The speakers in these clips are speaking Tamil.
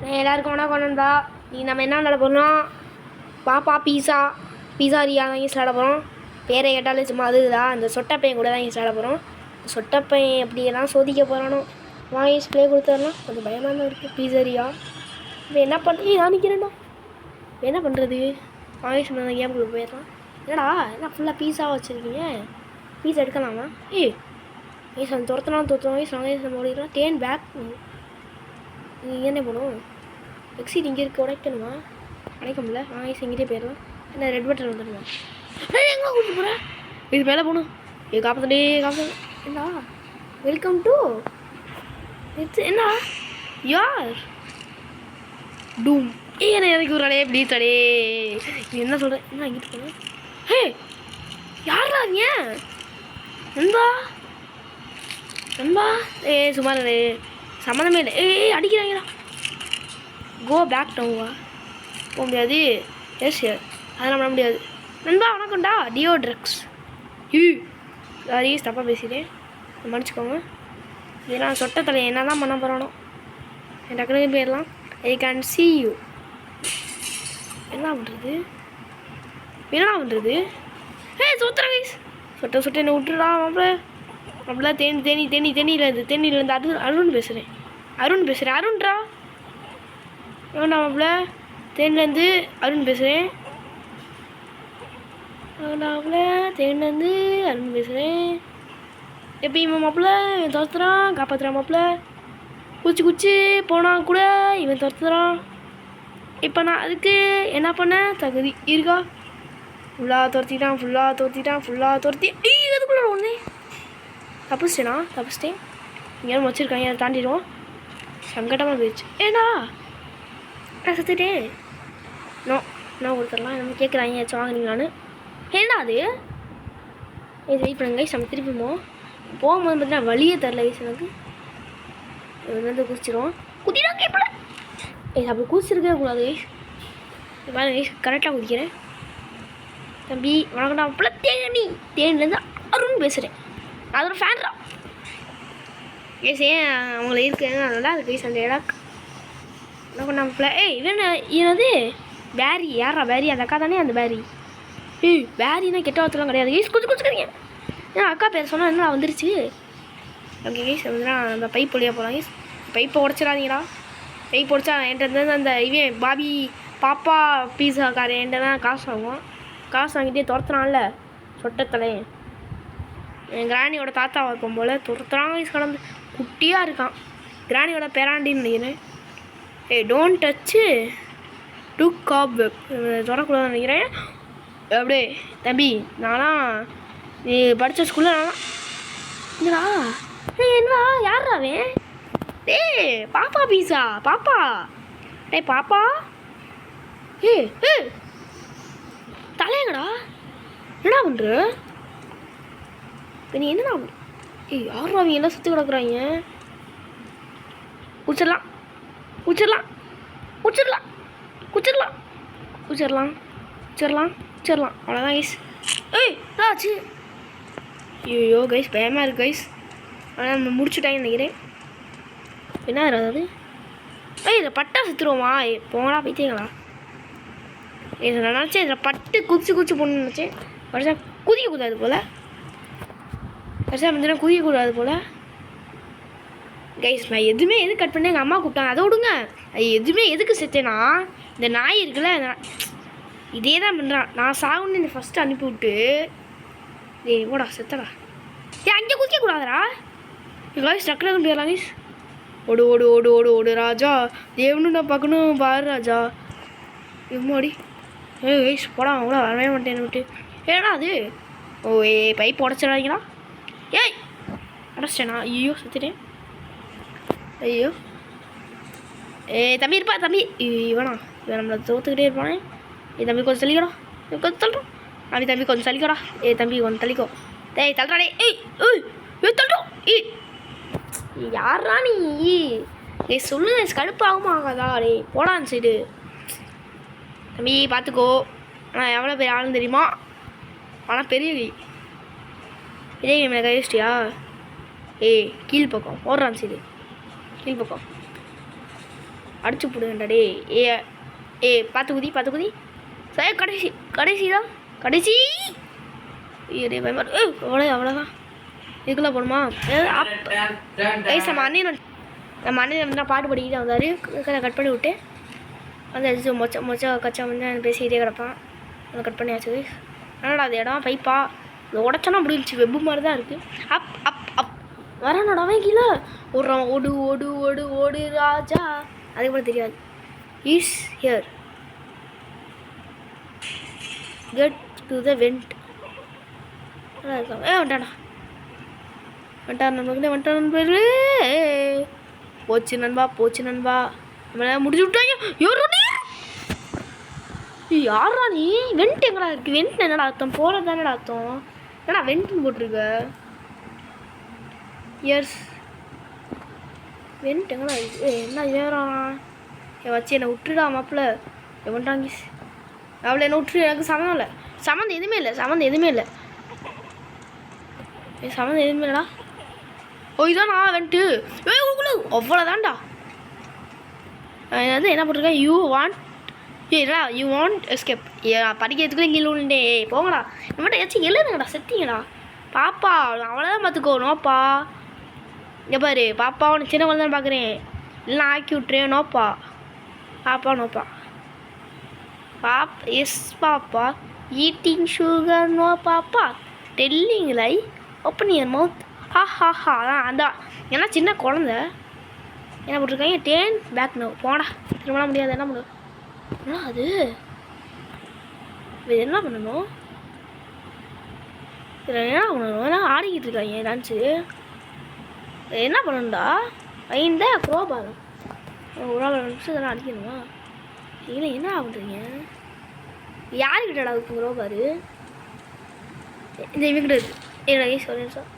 எல்லாருக்கும் வணக்கம் கொண்டா நீ நம்ம என்ன விளாட போகிறோம்? பாப்பா பீஸா ரியா தான் யூஸ் விளாட போகிறோம். பேரை கேட்டாலே சும்மா அதுதான். அந்த சொட்டப்பையன் கூட தான் யூஸ் விளாட போகிறோம். சொட்டப்பையன் எப்படியெல்லாம் சோதிக்க போகிறானோ வாங்கி ப்ளே கொடுத்துடலாம். கொஞ்சம் பயமாக தான் இருக்குது. பீஸா ரியா இப்போ என்ன பண்ணி நான் நிற்கிறேன்டா. என்ன பண்ணுறது? வாங்கி சொன்ன கேமுக்குள்ளே போயிடலாம். என்னடா என்ன ஃபுல்லாக பீஸாக வச்சுருக்கீங்க? பீஸா எடுக்கலாமா? ஏய் அந்த துரத்துனா வாங்கி ஓடிக்கலாம். டேன் பேக் நீங்கள் என்ன போகணும்? எக்ஸிட் இங்கே இருக்க உடைக்கணுமா? அடைக்க முடியல. இங்கிட்டே போயிடலாம். என்ன ரெட் பட்டன் வந்துடுமா? எங்கே கூப்பிட்டு போகிறேன்? இது மேலே போகணும். காப்பாற்றே என்னடா வெல்கம் டு என்ன யார் டூம் என்ன எனக்கு ஒரு அடையே ப்ளீஸ் அடே என்ன சொல்கிறேன்? என்ன இங்கிட்டு போகணும்? யாரா நீ? நண்பா சும்மா சம்மந்தமே இல்லை. அடிக்கிறாங்களா? கோ பேக் டவுவா போக முடியாது. எஸ் அதெல்லாம் பண்ண முடியாது. நண்பா வணக்கம்டா. டியோ ட்ரக்ஸ் சாரி தப்பாக பேசிட்டேன், மன்னிச்சுக்கோங்க. இதெல்லாம் சொட்ட தலை என்ன தான் பண்ண போகிறானோ. டக்குனு போயிடலாம். I can see you. என்ன பண்ணுறது? சொத்துறேன் கைஸ். சொட்ட என்ன விட்டுடா மாப்பிள்ள. அப்படிலாம் தேனியிலேருந்து அருண் பேசுகிறேன். அருண்ரா ஏன்டா மாப்பிள்ள? தேனிலேருந்து அருண் பேசுகிறேன். எப்பயும் மாப்பிள்ள இவன் துரத்துறான். காப்பாற்றுறான் மாப்பிள்ள. குச்சி போனால் கூட இவன் துரத்துறான். இப்போ நான் அதுக்கு என்ன பண்ண தகுதி இருக்கா? ஃபுல்லாக துரத்தி அதுக்குள்ள ஒன்று தப்பிச்சிட்டேன். இங்கேயும் வச்சுருக்காங்க. அதை தாண்டிடுவோம். சங்கடமாக போயிடுச்சு. ஏண்டா நான் செத்துட்டேன். நான் கொடுத்துடலாம். நம்ம கேட்குறாங்க ஏதாச்சும் வாங்குறீங்களான்னு. ஏண்டா அது இது வெயிட் பண்ணுங்க. நம்ம திருப்பி போகும்போது பார்த்தீங்கன்னா வழியே தரல கைஸ். எனக்கு வந்து குதிச்சிடும். குதிடா கேட்பல. அப்படி குதிச்சிருக்கவே கூடாது கைஸ். பாருங்க கைஸ் கரெக்டாக குதிக்கிறேன். தம்பி வணக்கம்டா. அப்பல தேனிலேருந்து அருண் பேசுகிறேன். அதோட ஃபேன்ரா கைஸ். அவங்கள இருக்கேன் நல்லா இருக்கு கைஸ். அந்த இடம் என்ன பண்ண என்னது பேரி? யாரா பேரி? அந்த அக்கா தானே அந்த பேரி. பேரினா கெட்ட வார்த்தைலாம் கிடையாது கைஸ். குச்சிக்கிறீங்க. அக்கா பேர் சொன்னால் என்ன வந்துருச்சு. ஓகே கைஸ் வந்துன்னா நம்ம பைப் வழியாக போகலாம் கைஸ். பைப்பை உடச்சிடாதீங்களா. பைப் உடச்சா என்கிட்ட அந்த இவன் பாப்பா பீஸா கார் என்கிட்ட தான் காசு வாங்குவான். காசு வாங்கிட்டே துரத்துறான்ல சொட்டத்தலை. என் கிராணியோட தாத்தாவை இருக்கும் போல் துரத்துறான் கைஸ். கடந்து குட்டியாக இருக்கான். கிராணியோட பேராண்டின்னு நினைக்கிறேன். Don't touch to cobweb தொடக்கூடாதுன்னு நினைக்கிறேன். அப்படியே தம்பி நான்லாம் நீ படித்த ஸ்கூலில் நான்லாம் இல்லைடா. என்னடா யாராவே? பாப்பா பீஸா பாப்பா. பாப்பா தலையங்கடா. என்னடா பண்ணுற? இப்போ நீ என்னடா யாரும் அவங்க எல்லாம் சுற்றி கிடக்குறாங்க. உச்சிடலாம் அவ்வளோதான் கைஸ். ஆச்சு. ஐயோ கைஸ் பயமாக இருக்குது கைஸ். ஆனால் நம்ம முடிச்சுட்டாங்கன்னு நினைக்கிறேன். என்ன அதாவது இதில் பட்டா சுற்றுருவோமா? போங்களா பைத்தியங்களா. நான் நினச்சேன் இதில் பட்டு குதிச்சு போகணுன்னு நினச்சேன். வருஷம் குதிக்கக்கூடாது போல். கைஸ் நான் எதுவுமே எது கட் பண்ணேன். எங்கள் அம்மா கூப்பிட்டாங்க அதை விடுங்க. அது எதுவுமே எதுக்கு செத்தேன்னா இந்த நாய் இருக்குல்ல இதே தான் பண்ணுறான். நான் சாகுன்னு இந்த ஃபஸ்ட்டு அனுப்பி விட்டு ஓடா செத்தடா. அங்கே குதிக்கக்கூடாதரா. கைஸ் டக்குனு போயிடலாம் கைஸ். ஓடு ராஜா. தேவனு நான் பார்க்கணும் பாரு ராஜா. எம்மாடி கைஸ் போடா கூட வரவே மாட்டேன் விட்டு. ஏடா அது பைப் உடச்சிடாதீங்களா. அடைச்சிட்டேனா? ஐயோ செத்துட்டேன். ஐயோ தம்பி இருப்பா தம்பி. இவன் நம்மளை தோத்துக்கிட்டே இருப்பானே. தம்பி கொஞ்சம் தள்ளிக்கடா. தள்ளுறோம். தம்பி கொஞ்சம் தள்ளிக்கடா. தம்பி கொஞ்சம் தள்ளிக்கோ. தள்ளுறாடே. தள்ளுறோம். யாரா நீ சொல்லுங்க. கடுப்பாகுமா ஆகாதா? போடான்னு சைடு. தம்பி பார்த்துக்கோ. ஆனால் எவ்வளோ பெரிய ஆளுன்னு தெரியுமா? ஆனால் பெரிய கை மேலே கை வச்சிட்டியா? கீழ் பக்கம் ஓடுறான் சைடு. கீழ் பக்கம் அடிச்சு போடுவேன்டா டே. ஏ பார்த்து குதி சரி. கடைசி தான் கடைசி. டே பயமா அவ்வளோதான். இதுக்குள்ளே போகணுமா? நம்ம அண்ணன் வந்து பாட்டு படிக்கிட்டு வந்தார். கட் பண்ணி விட்டு வந்து மொச்ச கச்சா வந்து பேசிக்கிட்டே கிடப்பான். அதை கட் பண்ணியாச்சு. என்னடா அது இடம் பைப்பா இதை உடச்சோன்னா அப்படி இருந்துச்சு. வெப்பு மாதிரி தான் இருக்குது. அப் வரணுடாவே கீழே ஓடுறான். ஓடு ராஜா. அதுக்கு கூட தெரியாது. Is here get to the went. வந்துட்டான் நண்பர். போச்சு நண்பா. நம்மள முடிச்சு விட்டாங்க. யாரா நீ? வெண்ட் எங்கடா இருக்கு? வெண்ட் என்னடா அர்த்தம்? போகிறது தானடா அர்த்தம். ஏன்னா வெண்ட்னு போட்டிருக்க. எஸ் வெண்ட் எங்கடா இருக்கு? என்ன ஏறான் வச்சு என்னை விட்டுடா மாப்பிள்ள. எவன்டாங்க அவளை என்ன விட்டுரு. எனக்கு சம்மந்தம் எதுவுமே இல்லை. சம்மந்தம் எதுவுமே இல்லைடா. இதான் நான் வெண்ட்டு. அவ்வளோதான்டா. அது என்ன போட்டிருக்கேன்? You want escape. படிக்கிறதுக்குள்ளே கீழே உண்டே. போங்கடா நம்மகிட்ட ஏதாச்சும் எழுதுங்கடா. செத்திங்கடா பாப்பா. அவ்வளோதான் பார்த்துக்கோ. நோப்பா இங்கே பாரு பாப்பா. உனக்கு சின்ன குழந்தை பார்க்குறேன். இல்லைனா ஆக்கி விட்டுறேன். No papa yes papa. Eating sugar no papa. Telling lie open your mouth. Ha அதான் ஏன்னா சின்ன குழந்த. என்ன போட்டிருக்காங்க? டேன் பேக் நோ. போடா திரும்ப முடியாது. என்ன பண்ணும்? அது இது என்ன பண்ணணும்? ஏன்னா ஆடிக்கிட்டு இருக்காங்க டான்ஸு. என்ன பண்ணணும்டா? இந்த குரோபாரம் ஒரு ஆள் நிமிஷம் இதெல்லாம் அடிக்கணுமா? இல்லை என்ன பண்ணுறீங்க? யாருக்கிட்டடா இருக்கும் குரோபாரு? இந்த இவங்கிட்ட இருக்கு. ஏன் சொல்ல சார்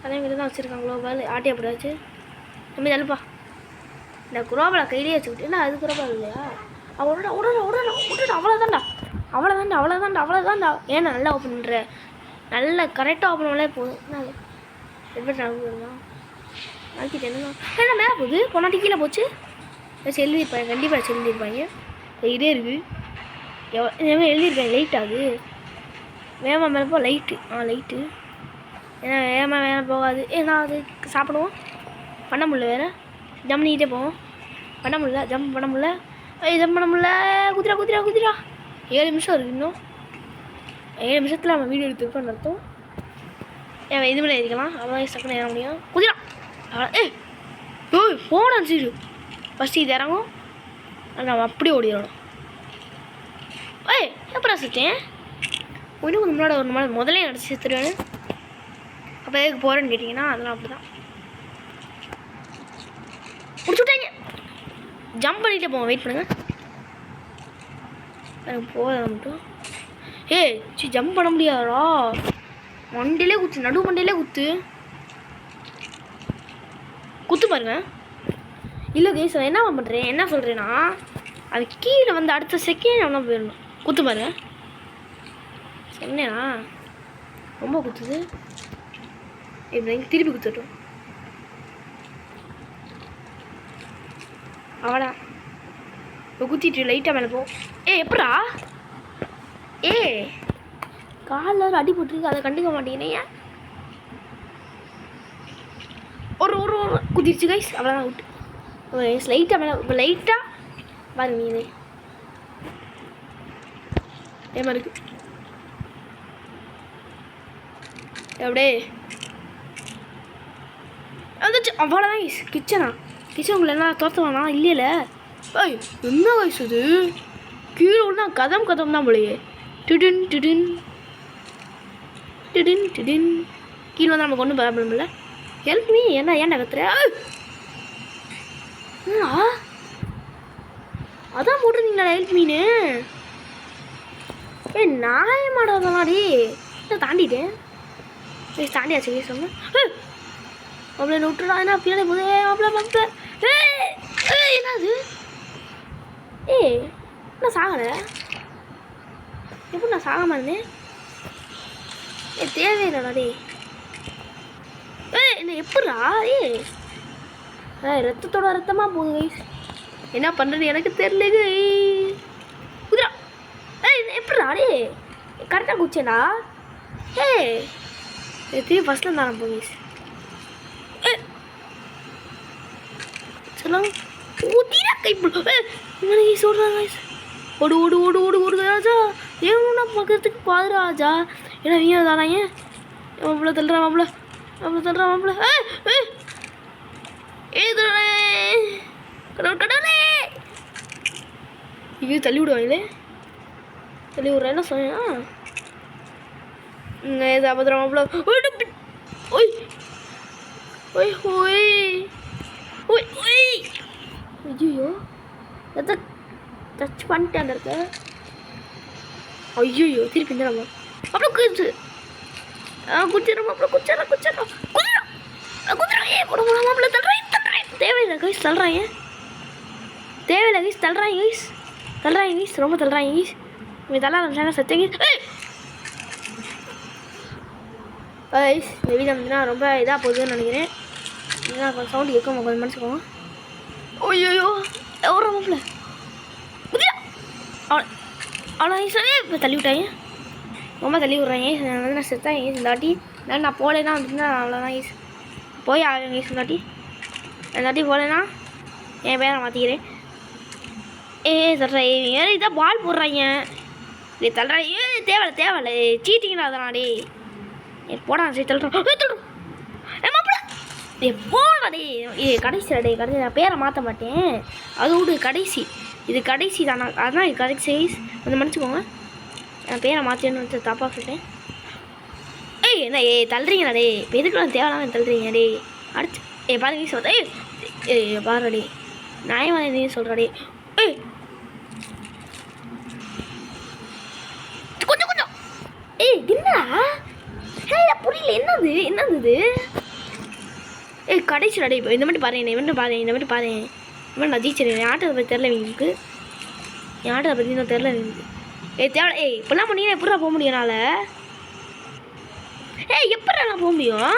அதே மாதிரி தான் வச்சுருக்காங்க குரோபால். ஆட்டி அப்படியாச்சு தம்பி தள்ளுப்பா. இந்த குரோபாலை கையிலே வச்சுக்கிட்டு என்ன அது குரோபால் இல்லையா? அவ்வளோதான்டா. ஏன்னா நல்லா ஓப்பன் பண்ணுற. நல்லா கரெக்டாக ஓப்பன் பண்ணாலே போதும். என்ன எப்படி நடக்குதுதான் ஆக்கிட்டு என்ன மேலே போகுது. பொன்னாட்டி கீழே போச்சு. எழுதியிருப்பாங்க. கண்டிப்பாக எழுதியிருப்பாங்க. இதே இருக்குது. எழுதியிருப்பாங்க. லைட் ஆகுது. வேகமாக மேலே போ. லைட்டு ஏன்னா வேகமாக மேலே போகாது. ஏன்னா அது சாப்பிடுவோம். பண்ண முடியல. வேறு ஜம்ப் பண்ணிக்கிட்டே போவோம். ஜம்ப் பண்ண முடியல. குதிரா 7 நிமிஷம் இருக்குது. இன்னும் 7 நிமிஷத்தில் நம்ம வீடியோ எடுத்துருக்கோம்னு அர்த்தம். இது மேலே இருக்கலாம். அவ்வளோ சக்கனை ஏற முடியும். குதிரா போன சீரு ஃபஸ்ட்டு இது இறங்கும். நம்ம அப்படியே ஓடிடணும். எப்படா சுத்தேன்? இன்னும் கொஞ்சம் முன்னாடி ஒரு நாள் முதலே நடிச்சு செத்துருவேன்னு. அப்போ எதுக்கு போகிறேன்னு கேட்டிங்கன்னா அதெல்லாம் அப்படி தான் முடிச்சு விட்டாங்க. ஜம்ப் பண்ணிகிட்டே போவோம். வெயிட் பண்ணுங்கள். எனக்கு போகிறத மட்டும் ஜம்ப் பண்ண முடியாதா? மண்டையிலே குத்து. நடு மண்டையிலே குத்து பாருங்க. இல்லை கேஸ் என்ன பண்ணுறேன்? என்ன சொல்கிறேன்னா அது கீழே வந்து அடுத்த செகண்ட் எவ்வளோ போயிடணும். குத்து பாருங்க. சொன்னேனா ரொம்ப குத்துது. இப்படி திருப்பி குத்துட்டோம். அவடா இப்போ குத்திட்டு லைட்டாக மேலே போ. எப்படா காலில் அடி போட்டுருக்கு. அதை கண்டுக்க மாட்டேங்கிறேன். ஏன் ஒரு குதிர்ச்சி கைஸ். அவ்வளோதான் விட்டு லைட்டாக மேலே. இப்போ லைட்டாக பாருங்க. நீ ஏமா இருக்கு எப்படியே வந்துச்சு. அவ்வளோதான் கைஸ். கிச்சன் உங்களை என்ன தோற்றுவானா? இல்லையில என்ன கைஸ் அது? கீழே ஒன்றா கதம் தான் போலையே. டிடின் கீழே வந்து நமக்கு ஒன்றும் ப்ராப்ளம் இல்லை. Help me. ஏன்டா கத்துற? அதான் போட்டிருந்தீங்களா ஹெல்ப் மீனு? நாயமாடாதமாடி தாண்டிட்டேன். தாண்டியாச்சு கேஸ். சொன்னேன் அவ்வளோ விட்டுடா. என்ன பின்னாடி போதே அவ்வளோ பார்ப்ப. என்னது? நான் சாகலை. எப்படி நான் சாகாம இருந்தேன்? தேவையில்லடா. என்ன எப்படா? ரத்தத்தோட ரத்தமாக போகுது கைஸ். என்ன பண்ணுறது எனக்கு தெரியல குதிரா. எப்படி ஆடே கரெக்டாக குச்சேடா. திரும்பி ஃபஸ்ட்டில் இருந்தாலும் போகீஸ். சொல்லுங்க ஊத்திரா கைப்பிடி சொல்கிறாங்க. ஓடு ஓடு ஓடு ஓடு ஓடு ராஜா. ஏன்னா பார்க்கறதுக்கு பாரு ராஜா. ஏன்னா வீணா தானாங்க. மாப்பிள்ள தள்ளுறா மாப்பிள்ள மாப்பிள்ள தள்ளுறா மாப்பிள்ள. கடவுளே இது தள்ளி விடுவாங்களே. தள்ளி விட்றேன் என்ன சொன்னா பத்திரம் மாப்பிள்ள. ஓய் ஓய் ஓய் ஓய் ஓய் ஐயோ எதை டச் பண்ணிட்டேன் இருக்க. ஐயோ திருப்பி இருந்தா அப்புறம் குதிச்சு குச்சிடும் அப்புறம் குச்சிடறோம் குச்சிடறோம் குதிரம் குடும்பம் மாப்பிள்ள தள்ளுறேன் தள்ளுறேன். தேவையில்லை கைஸ் தள்ளுறாங்க. தேவையில்லை கைஸ் தள்ளுறாங்க கைஸ் தள்ளுறாங்க கைஸ் ரொம்ப தள்ளுறாங்க கைஸ். இவங்க தள்ள ஆரம்பிச்சாங்க சத்தியங்க. கைஸ் இந்த வீடியோ வந்துன்னா ரொம்ப இதாக போகுதுன்னு நினைக்கிறேன். ஏன்னா கொஞ்சம் சவுண்டு கேட்கும் கொஞ்சம் மனுச்சுக்கோங்க. ஐயோ எவ்வளோ மாப்பிள்ள அவ்வளோ ஈஸாவே இப்போ தள்ளி விட்டாங்க. ரொம்ப தள்ளி விட்றாங்க. வந்து நான் செத்தேன் ஈஸ் இந்தாட்டி. நான் போகலைன்னா வந்துட்டுனா அவ்வளோதான் ஈஸ் போய் ஆகுங்க ஈஸ் இந்தாட்டி போகலைன்னா என் பேரை மாற்றிக்கிறேன். தள்ளுறேன் இதான் பால் போடுறாங்க. தள்ளுறாங்க தேவையில்ல தேவையில்ல சீட்டிங்கடா அதனாடே போடா சரி தள்ளுறோம் போடா கடைசி டே கடைசி நான் பேரை மாற்ற மாட்டேன். அதோடு கடைசி இது கடைசி தானா அதான் இது கடைசி கொஞ்சம் மன்னிச்சுக்கோங்க. நான் பேரை மாற்றேன்னு தப்பாக சொல்லிட்டேன். என்ன தள்ளுறீங்களா டே இப்போ எதுக்குலாம் தேவையில்லாம தள்ளுறீங்க டே அடிச்சு பாருங்க சொல்கிறேன். பாருடே நியாயமான நீ சொல்கிறாடே. கொஞ்சம் கொஞ்சம் என்னடா புரியல என்னது என்னது கடைசிடா இப்போ இந்த மட்டும் பாரு இந்த மட்டும் பாரு இந்த மட்டும் பாரு இந்த மாதிரி நான் ஜீச்சிருக்கேன். என் ஆட்டத்தை பற்றி தெரில உங்களுக்கு. என் ஆட்டத்தை பற்றி இன்னும் தெரில எனக்கு. தேவை இப்படிலாம் பண்ணீங்கன்னா எப்படா போக முடியும் என்னால். எப்படா நான் போக முடியும்.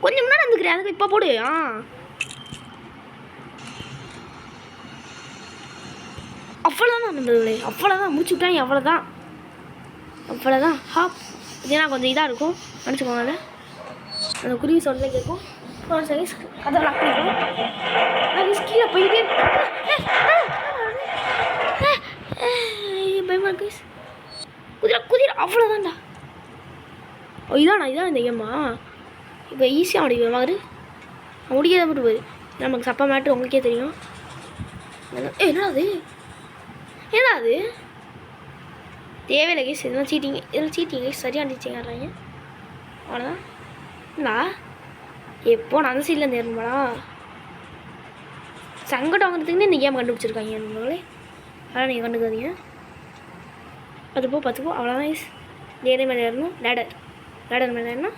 கொஞ்சம் முன்னாடி வந்துக்கிறேன் அதுக்கு இப்போ போடு. அவ்வளோதான் நண்பர்களே அவ்வளோதான் முடிச்சு விட்டாங்க. அவ்வளோதான் அவ்வளோதான் இதே கொஞ்சம் இதாக இருக்கும் நினச்சிக்கோங்க. அதை அந்த குருவி சவுண்டில் கேட்கும். கதை லாக் பண்ணிக்கணும். கீழே போயிட்டே பயமா கைஸ். குதிரை அவ்வளோதான்டா. இதானா இதான் இந்த கேம்மா. இப்போ ஈஸியாக முடிக்கும் மாதிரி முடிக்கிறத மட்டும் போய் நமக்கு சப்பா மேட்ரு உங்களுக்கே தெரியும். என்னது என்னது தேவையில்லை கைஸ். இதெல்லாம் சீட்டிங் கைஸ் சரியாக இருந்துச்சுங்கிறாங்க. அவ்வளோதான் இல்லா எப்போ நான் அந்த சைடில் இருந்து ஏறணுமாடா. சங்கடம் வாங்குறதுக்குன்னு இந்த கேம் கண்டுபிடிச்சிருக்காங்க நம்மளே. அதெல்லாம் நீங்கள் கண்டுக்காதீங்க. 10 போ அவ்வளோதான் கைஸ். நேரே மேலே ஏறணும். லேடர் மேலே ஏறணும்.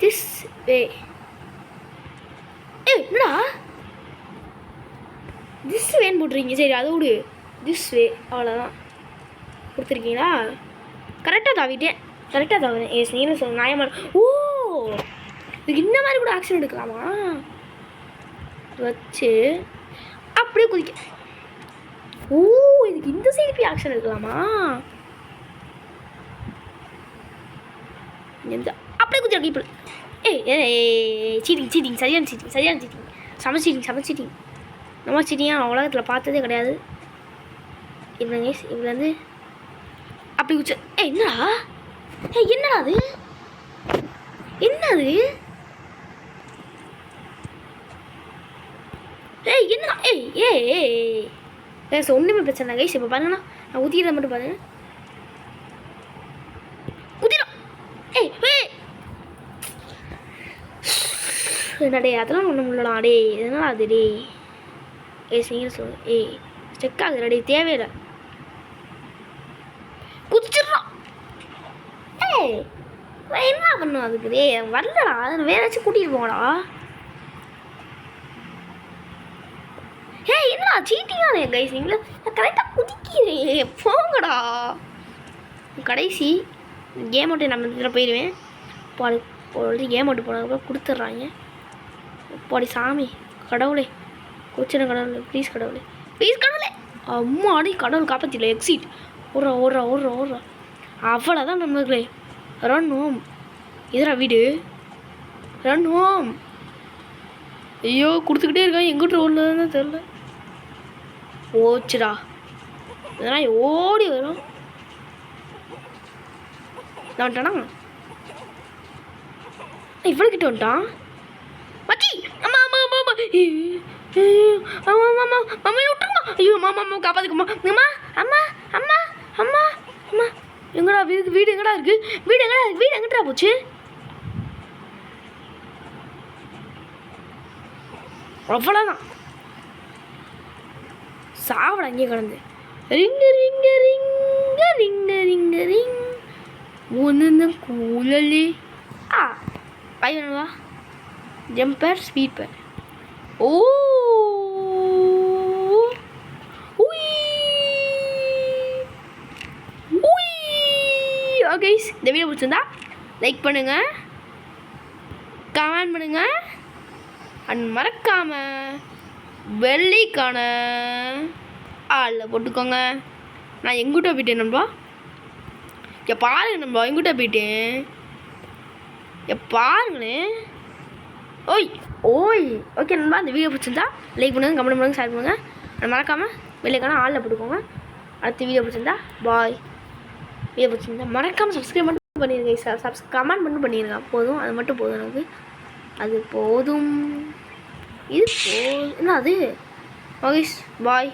திஸ் வே என்னடா திஸ் வேன்னு போட்டுருக்கீங்க. சரி அதை விடு. திஸ் வே அவ்வளோதான் கொடுத்துருக்கீங்களா. கரெக்டாக தாவிட்டேன் கரெக்டாக தாவுறேன். நீங்களும் சொல்ல நியாயமான. இதுக்கு இந்த மாதிரி கூட ஆக்ஷன் எடுக்கலாமா வச்சு அப்படியே குதிக்க. இதுக்கு இந்த சைடு போய் ஆக்ஷன் எடுக்கலாமா. அப்படியே குதிக்க இப்படி. சீட்டிங் சரியான சீட்டிங் செம சீட்டிங் நம்ம சீட்டிங்காக உலகத்தில் பார்த்ததே கிடையாது. இல்லைங்க இதில் வந்து அப்படி குச்ச. என்னடா அது என்னது என்னடா ஒன்றுமே பிரச்சனை கைஸ். இப்போ பாருங்கண்ணா நான் ஊற்றிக்கிறத மட்டும் பாருங்க. ஊற்றிடும். என்னடே அதெல்லாம் ஒன்றும் இல்லடா. இதனால் அது நீங்கள் சொல்லு செக் ஆகுதுடா. தேவையில்லை குதிச்சிடுறான். என்ன பண்ணும் அதுக்கு வரலடா. அதை வேற ஏதாச்சும் கூட்டிகிட்டு போங்கடா. என்னடா சீட்டிங்கானே கைஸ். நீங்களே கரெக்டாக குதிக்கிறேன் போங்கடா. கடைசி கேம் அவுட்டு நம்ம இதில் போயிடுவேன். இப்போ கேம் அவுட்டு போனதுக்கப்புறம் கொடுத்துட்றாங்க. போடி சாமி கடவுளே கோச்சின கடவுளே ப்ளீஸ் கடவுளே அம்மாடி கடவுள் காப்பாற்றில எக்ஸிட் ஓடுறா அவ்வளோதான் நம்மளுக்குள்ளே ரன் ஹோம் எதிரா வீடு ரன் ஹோம் ஐயோ கொடுத்துக்கிட்டே இருக்கான் எங்கிட்ட ஓடுனதுன்னு தெரில ஓச்சுடா இதெல்லாம் ஓடி வரும் வந்துட்டானா இவ்வளோ கிட்ட வந்துட்டான் மச்சி அம்மா விட்டுருமா ஐயோ மாமா காப்பாத்துக்குமா அம்மா எங்கடா வீடு எங்கடா இருக்கு வீடு எங்கடா போச்சு அவ்வளோதான் சாவட அங்கேயே கிடந்து ரிங் ஒன்று கூலி பையனுவா ஜம்பர் ஸ்வீப்பர் ஓ ஓகே இந்த வீடியோ பிடிச்சிருந்தா லைக் பண்ணுங்கள் கமெண்ட் பண்ணுங்கள் அண்ட் மறக்காமல் வெள்ளிக்கான ஆளில் போட்டுக்கோங்க நான் எங்கிட்ட போயிட்டேன் நண்பா பாருங்க நண்பா எங்கிட்ட போயிட்டேன் பாருங்களேன் ஓய் ஓகே நண்பா இந்த வீடியோ பிடிச்சிருந்தா லைக் பண்ணுங்கள் கமெண்ட் பண்ணுங்கள் ஷேர் பண்ணுங்கள் அண்ட் மறக்காமல் வெள்ளிக்கான ஆளில் போட்டுக்கோங்க அடுத்த வீடியோ பிடிச்சிருந்தா பாய் வீடியோ பிடிச்சிருந்தா மறக்காமல் சப்ஸ்கிரைப் மட்டும் பண்ணிடுங்க கமெண்ட் மட்டும் பண்ணிடுங்க போதும் அது மட்டும் போதும் எனக்கு அது போதும் இது போதும் என்ன அது ஓகே பாய்